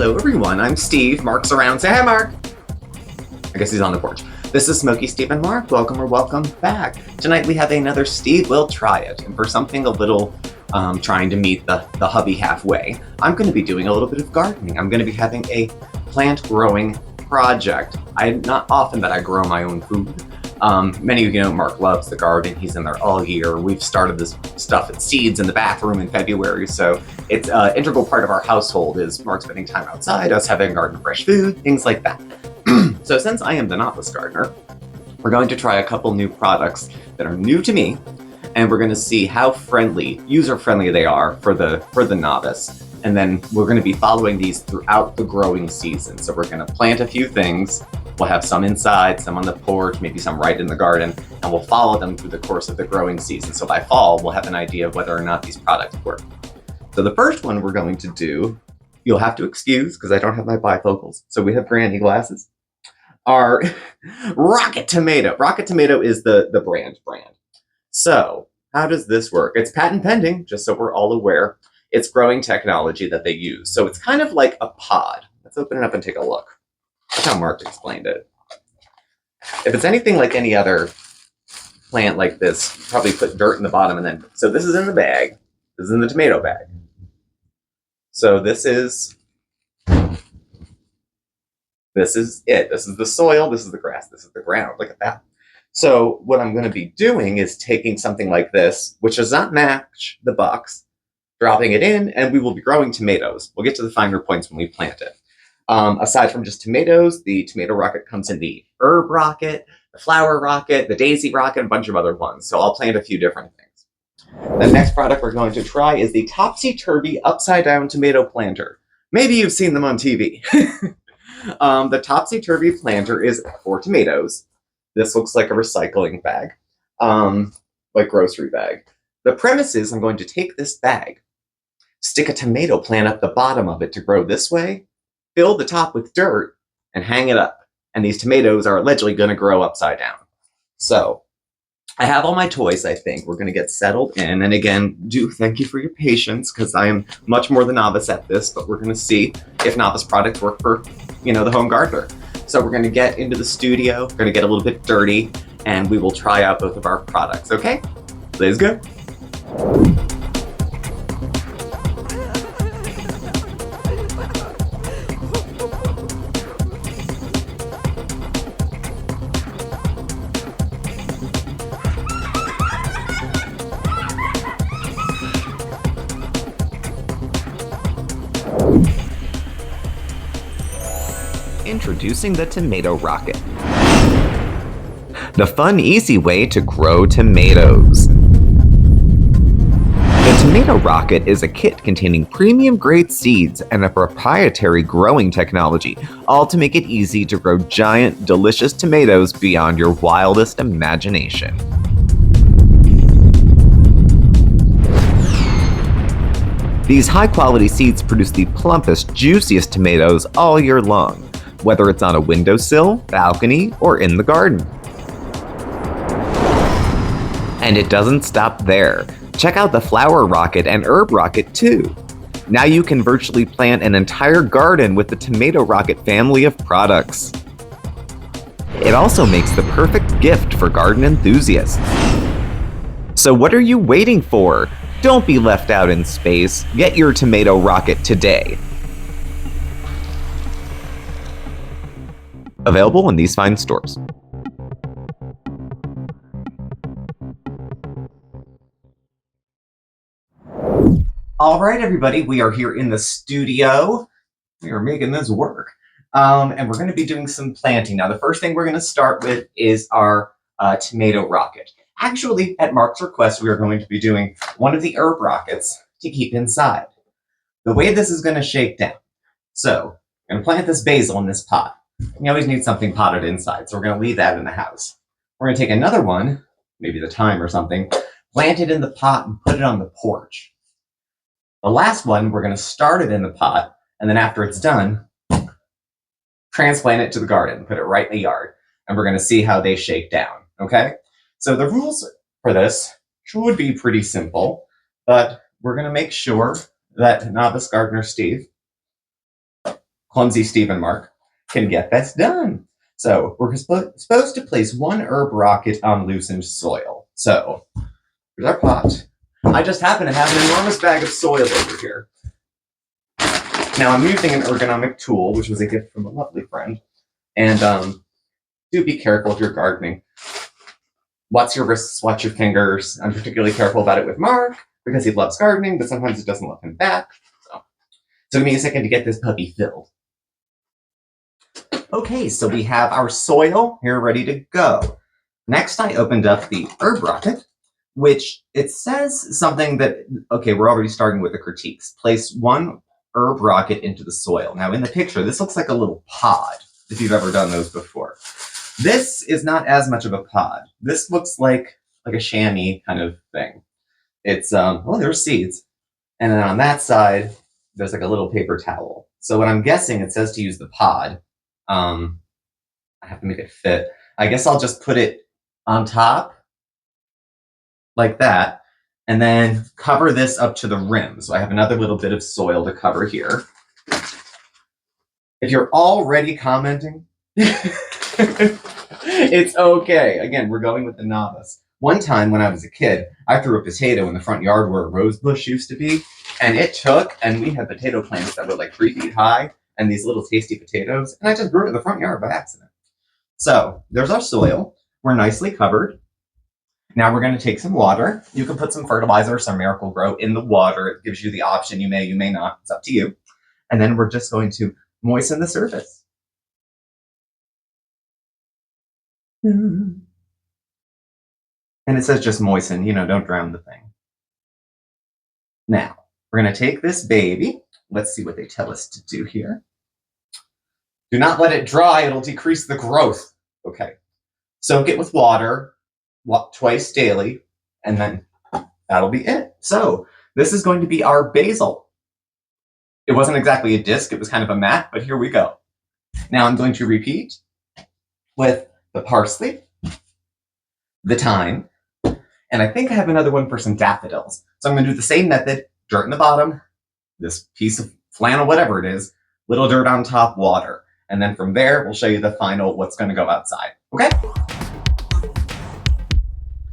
Hello everyone, I'm Steve. Mark's around. Say hi, Mark. I guess he's on the porch. This is Smokeysteveandmarc. Welcome or welcome back. Tonight we have another Steve Will Try It. And for something a little trying to meet the hubby halfway, I'm going to be doing a little bit of gardening. I'm going to be having a plant growing project. Not often that I grow my own food. Many of you know Mark loves the garden. He's in there all year. We've started this stuff at seeds in the bathroom in February, so it's an integral part of our household is Mark spending time outside, us having garden fresh food, things like that. So since I am the novice gardener, we're going to try a couple new products that are new to me, and we're going to see how user-friendly they are for the novice. And then we're going to be following these throughout the growing season. So we're going to plant a few things. We'll have some inside, some on the porch, maybe some right in the garden, and we'll follow them through the course of the growing season. So by fall, we'll have an idea of whether or not these products work. So the first one we're going to do, you'll have to excuse because I don't have my bifocals. So we have granny glasses. Our Rocket Tomato. Rocket Tomato is the brand. So how does this work? It's patent pending, just so we're all aware. It's growing technology that they use. So it's kind of like a pod. Let's open it up and take a look. That's how Mark explained it. If it's anything like any other plant like this, probably put dirt in the bottom and then, so this is in the bag. This is in the tomato bag. So this is it. This is the soil, this is the grass, this is the ground. Look at that. So what I'm going to be doing is taking something like this, which does not match the box, dropping it in, and we will be growing tomatoes. We'll get to the finer points when we plant it. Aside from just tomatoes, the tomato rocket comes in the herb rocket, the flower rocket, the daisy rocket, a bunch of other ones. So I'll plant a few different things. The next product we're going to try is the Topsy Turvy upside down tomato planter. Maybe you've seen them on TV. The Topsy Turvy planter is for tomatoes. This looks like a recycling bag, like grocery bag. The premise is I'm going to take this bag, stick a tomato plant up the bottom of it to grow this way, fill the top with dirt, and hang it up. And these tomatoes are allegedly going to grow upside down. So I have all my toys, I think. We're going to get settled in. And again, thank you for your patience, because I am much more the novice at this, but we're going to see if novice products work for, the home gardener. So we're going to get into the studio. We're going to get a little bit dirty, and we will try out both of our products, okay? Let's go. Introducing the Tomato Rocket. The fun, easy way to grow tomatoes. The Tomato Rocket is a kit containing premium-grade seeds and a proprietary growing technology, all to make it easy to grow giant, delicious tomatoes beyond your wildest imagination. These high-quality seeds produce the plumpest, juiciest tomatoes all year long, whether it's on a windowsill, balcony, or in the garden. And it doesn't stop there. Check out the flower rocket and herb rocket too. Now you can virtually plant an entire garden with the Tomato Rocket family of products. It also makes the perfect gift for garden enthusiasts. So what are you waiting for? Don't be left out in space. Get your Tomato Rocket today. Available in these fine stores. All right, everybody, we are here in the studio. We are making this work. And we're going to be doing some planting. Now, the first thing we're going to start with is our tomato rocket. Actually, at Mark's request, we are going to be doing one of the herb rockets to keep inside. The way this is going to shake down. So, I'm going to plant this basil in this pot. You always need something potted inside, so we're going to leave that in the house. We're going to take another one, maybe the thyme or something, plant it in the pot and put it on the porch. The last one, we're going to start it in the pot, and then after it's done, transplant it to the garden, put it right in the yard, and we're going to see how they shake down, okay? So the rules for this should be pretty simple, but we're going to make sure that novice gardener Steve clumsy Steve and Mark can get this done. So we're supposed to place one herb rocket on loosened soil. So here's our pot. I just happen to have an enormous bag of soil over here. Now I'm using an ergonomic tool, which was a gift from a lovely friend. And do be careful if you're gardening. Watch your wrists, watch your fingers. I'm particularly careful about it with Mark because he loves gardening, but sometimes it doesn't love him back. So give me a second to get this puppy filled. Okay, so we have our soil here ready to go. Next, I opened up the herb rocket, which it says something that, okay, we're already starting with the critiques. Place one herb rocket into the soil. Now in the picture, this looks like a little pod, if you've ever done those before. This is not as much of a pod. This looks like a chamois kind of thing. It's, oh, there's seeds. And then on that side, there's like a little paper towel. So what I'm guessing, it says to use the pod. I have to make it fit. I guess I'll just put it on top like that, and then cover this up to the rim. So I have another little bit of soil to cover here. If you're already commenting, it's okay. Again, we're going with the novice. One time when I was a kid, I threw a potato in the front yard where a rose bush used to be, and it took, and we had potato plants that were like 3 feet high, and these little tasty potatoes, and I just grew it in the front yard by accident. So there's our soil. We're nicely covered. Now we're going to take some water. You can put some fertilizer, some Miracle-Gro in the water. It gives you the option. You may not. It's up to you. And then we're just going to moisten the surface. And it says just moisten, don't drown the thing. Now, we're going to take this baby. Let's see what they tell us to do here. Do not let it dry. It'll decrease the growth. Okay. Soak it with water twice daily, and then that'll be it. So this is going to be our basil. It wasn't exactly a disc. It was kind of a mat, but here we go. Now I'm going to repeat with the parsley, the thyme, and I think I have another one for some daffodils. So I'm going to do the same method, dirt in the bottom, this piece of flannel, whatever it is, little dirt on top, water. And then from there, we'll show you the final, what's going to go outside. Okay?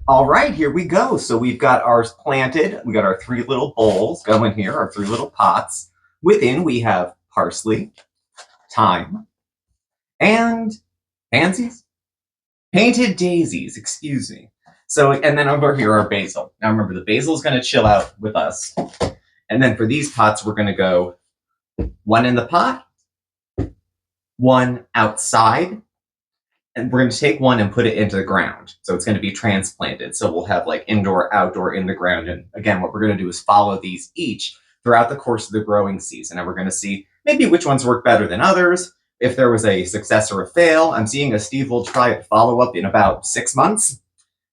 All right, here we go. So we've got ours planted. We got our 3 little bowls going here, our 3 little pots. Within, we have parsley, thyme, and pansies? Painted daisies, excuse me. So, and then over here, our basil. Now remember, the basil is going to chill out with us. And then for these pots, we're going to go 1 in the pot, 1 outside, and we're going to take 1 and put it into the ground. So it's going to be transplanted. So we'll have like indoor, outdoor, in the ground. And again, what we're going to do is follow these each throughout the course of the growing season. And we're going to see maybe which ones work better than others. If there was a success or a fail, I'm seeing a Steve will try it follow-up in about 6 months,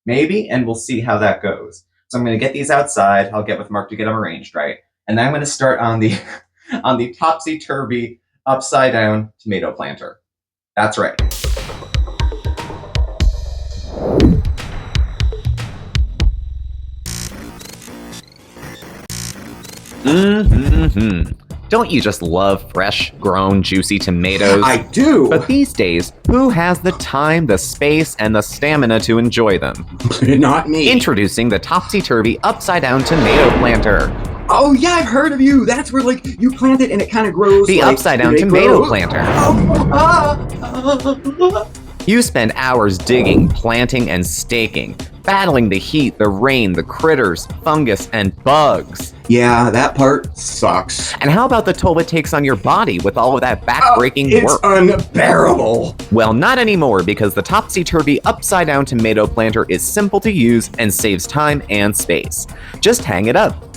maybe, and we'll see how that goes. So I'm going to get these outside. I'll get with Mark to get them arranged right. And then I'm going to start on the Topsy Turvy upside down tomato planter. That's right. Don't you just love fresh, grown, juicy tomatoes? I do! But these days, who has the time, the space, and the stamina to enjoy them? Not me. Introducing the Topsy Turvy Upside Down Tomato Planter. Oh yeah, I've heard of you. That's where you plant it and it kind of grows. The Upside Down Tomato Planter. Oh. You spend hours digging, planting, and staking, battling the heat, the rain, the critters, fungus, and bugs. Yeah, that part sucks. And how about the toll it takes on your body with all of that back-breaking work? It's unbearable. Well, not anymore, because the Topsy Turvy Upside Down Tomato Planter is simple to use and saves time and space. Just hang it up.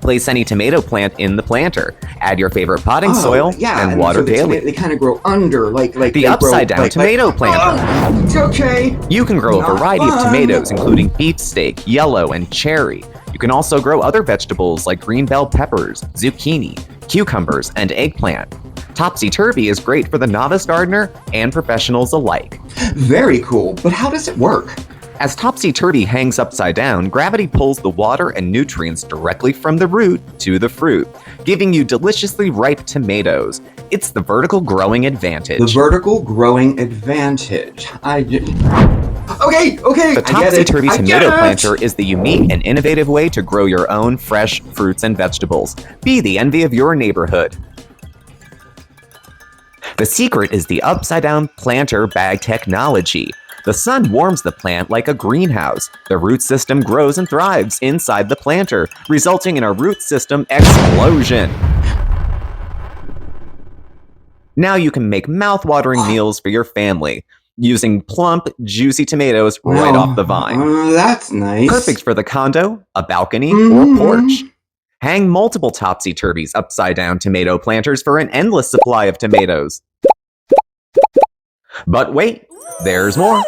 Place any tomato plant in the planter. Add your favorite potting soil and water daily. They kind of grow under, like the upside down tomato planter. Okay. You can grow a variety of tomatoes, including beefsteak, yellow, and cherry. You can also grow other vegetables like green bell peppers, zucchini, cucumbers, and eggplant. Topsy Turvy is great for the novice gardener and professionals alike. Very cool, but how does it work? As Topsy Turvy hangs upside down, gravity pulls the water and nutrients directly from the root to the fruit, giving you deliciously ripe tomatoes. It's the vertical growing advantage. The vertical growing advantage. Okay. The Topsy Turvy tomato planter is the unique and innovative way to grow your own fresh fruits and vegetables. Be the envy of your neighborhood. The secret is the upside-down planter bag technology. The sun warms the plant like a greenhouse. The root system grows and thrives inside the planter, resulting in a root system explosion. Now you can make mouth-watering meals for your family, using plump, juicy tomatoes right off the vine. That's nice. Perfect for the condo, a balcony, or porch. Hang multiple topsy-turvies upside-down tomato planters for an endless supply of tomatoes. But wait, there's more.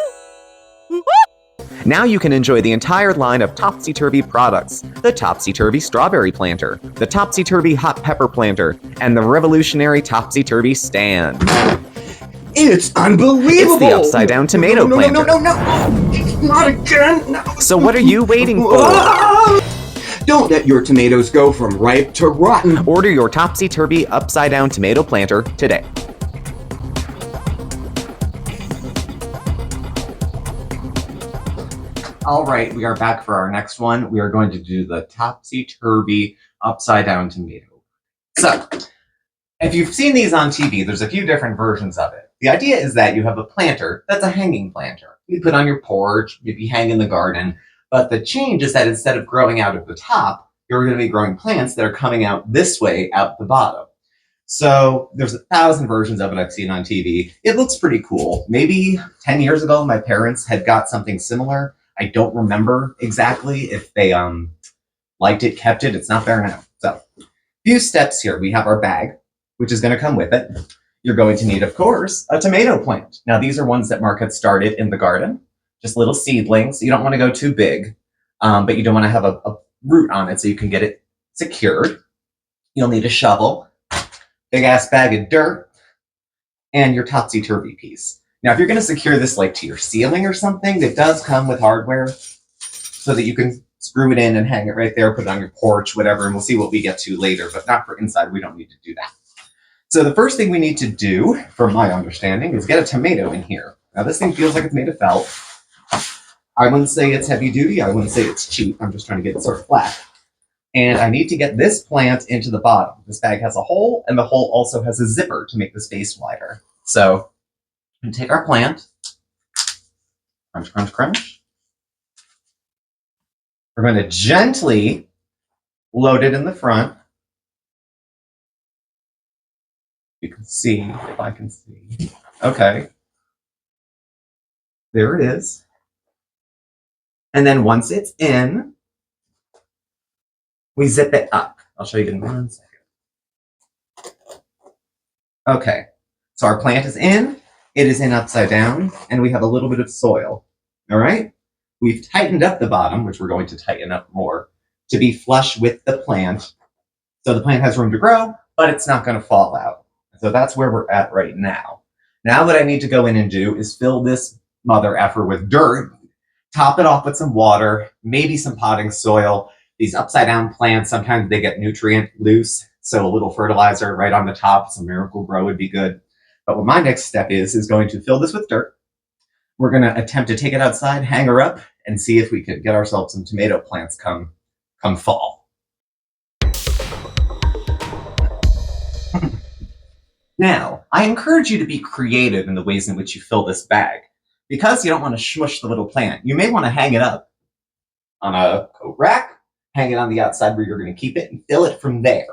Now you can enjoy the entire line of Topsy Turvy products: the Topsy Turvy Strawberry Planter, the Topsy Turvy Hot Pepper Planter, and the revolutionary Topsy Turvy Stand. It's unbelievable! It's the upside down tomato planter. No! Not again! No. So what are you waiting for? Don't let your tomatoes go from ripe to rotten. Order your Topsy Turvy upside down tomato planter today. All right, we are back for our next one. We are going to do the Topsy Turvy upside down tomato. So, if you've seen these on TV, there's a few different versions of it. The idea is that you have a planter that's a hanging planter. You put on your porch, maybe hang in the garden. But the change is that instead of growing out of the top, you're going to be growing plants that are coming out this way, out the bottom. So there's 1,000 versions of it I've seen on TV. It looks pretty cool. Maybe 10 years ago, my parents had got something similar. I don't remember exactly if they liked it, kept it. It's not there now. So, few steps here. We have our bag, which is going to come with it. You're going to need, of course, a tomato plant. Now, these are ones that Mark had started in the garden. Just little seedlings. You don't want to go too big, but you don't want to have a root on it so you can get it secured. You'll need a shovel, big ass bag of dirt, and your topsy-turvy piece. Now, if you're going to secure this like to your ceiling or something, it does come with hardware so that you can screw it in and hang it right there, put it on your porch, whatever, and we'll see what we get to later, but not for inside. We don't need to do that. So the first thing we need to do, from my understanding, is get a tomato in here. Now, this thing feels like it's made of felt. I wouldn't say it's heavy duty. I wouldn't say it's cheap. I'm just trying to get it sort of flat. And I need to get this plant into the bottom. This bag has a hole, and the hole also has a zipper to make the space wider. So we take our plant, crunch, crunch, crunch. We're going to gently load it in the front. You can see, if I can see. Okay. There it is. And then once it's in, we zip it up. I'll show you in 1 second. Okay, so our plant is in. It is in upside down, and we have a little bit of soil. All right? We've tightened up the bottom, which we're going to tighten up more, to be flush with the plant. So the plant has room to grow, but it's not going to fall out. So that's where we're at right now. Now what I need to go in and do is fill this mother effer with dirt, top it off with some water, maybe some potting soil. These upside down plants, sometimes they get nutrient loose, so a little fertilizer right on the top, some Miracle Grow would be good. But what my next step is going to fill this with dirt. We're going to attempt to take it outside, hang her up, and see if we could get ourselves some tomato plants come fall. Now, I encourage you to be creative in the ways in which you fill this bag. Because you don't want to smush the little plant, you may want to hang it up on a coat rack, hang it on the outside where you're going to keep it, and fill it from there.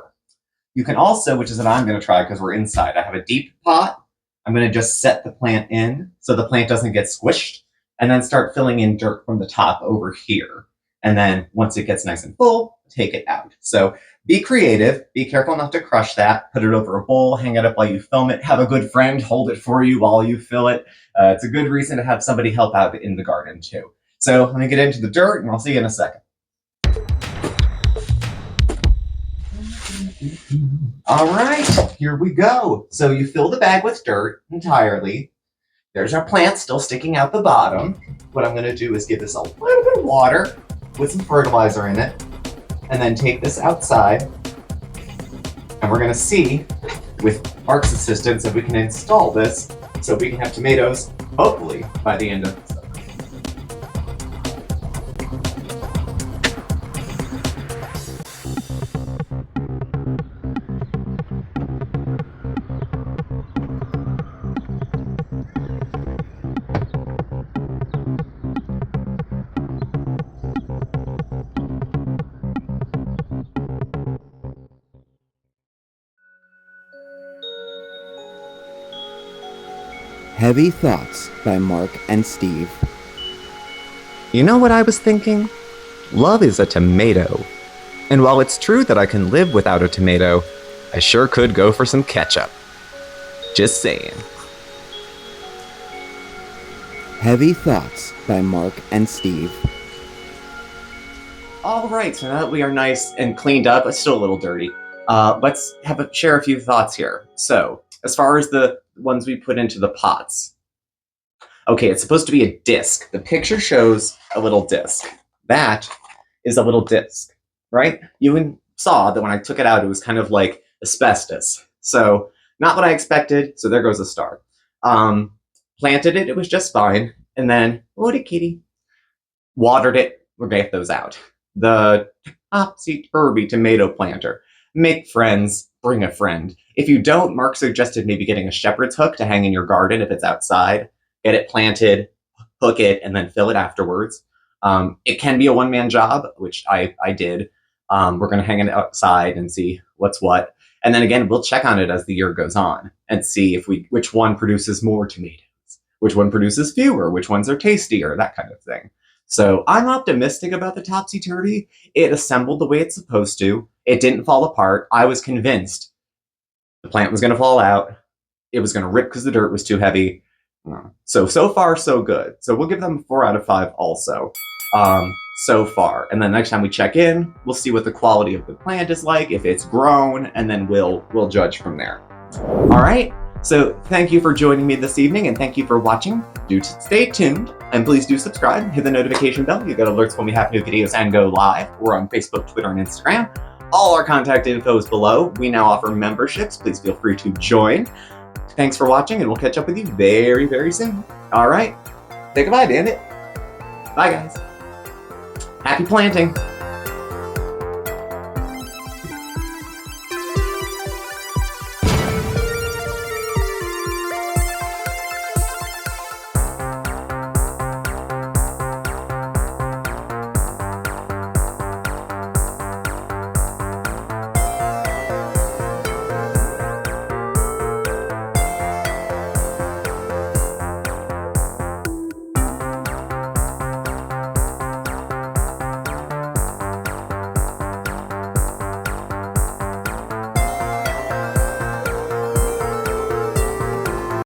You can also, which is what I'm going to try because we're inside, I have a deep pot. I'm going to just set the plant in so the plant doesn't get squished, and then start filling in dirt from the top over here. And then once it gets nice and full, take it out. So be creative, be careful not to crush that, put it over a bowl, hang it up while you film it, have a good friend hold it for you while you fill it. It's a good reason to have somebody help out in the garden too. So let me get into the dirt and I'll see you in a second. All right, here we go. So you fill the bag with dirt entirely. There's our plant still sticking out the bottom. What I'm gonna do is give this a little bit of water with some fertilizer in it, and then take this outside. And we're gonna see, with Mark's assistance, if we can install this so we can have tomatoes, hopefully, by the end of the summer. Heavy Thoughts by Mark and Steve. You know what I was thinking? Love is a tomato. And while it's true that I can live without a tomato, I sure could go for some ketchup. Just saying. Heavy Thoughts by Mark and Steve. All right, so now that we are nice and cleaned up, it's still a little dirty. Let's share a few thoughts here. So, as far as the ones we put into the pots. Okay, it's supposed to be a disc. The picture shows a little disc. That is a little disc, right? You saw that when I took it out, it was kind of like asbestos. So, not what I expected, so there goes a star. Planted it, it was just fine. And then, woody kitty, watered it, we're gonna get those out. The Topsy Turvy tomato planter. Make friends, bring a friend. If you don't, Mark suggested maybe getting a shepherd's hook to hang in your garden if it's outside. Get it planted, hook it, and then fill it afterwards. It can be a one-man job, which I did. We're going to hang it outside and see what's what. And then again, we'll check on it as the year goes on and see which one produces more tomatoes, which one produces fewer, which ones are tastier, that kind of thing. So I'm optimistic about the Topsy Turvy. It assembled the way it's supposed to. It didn't fall apart. I was convinced the plant was going to fall out. It was going to rip because the dirt was too heavy. So far, so good. So we'll give them 4 out of 5 also, so far. And then next time we check in, we'll see what the quality of the plant is like, if it's grown, and then we'll judge from there. All right. So thank you for joining me this evening, and thank you for watching. Do stay tuned, and please do subscribe. Hit the notification bell. You get alerts when we have new videos and go live. We're on Facebook, Twitter, and Instagram. All our contact info is below. We now offer memberships. Please feel free to join. Thanks for watching, and we'll catch up with you very, very soon. All right. Say goodbye, Bandit. Bye, guys. Happy planting.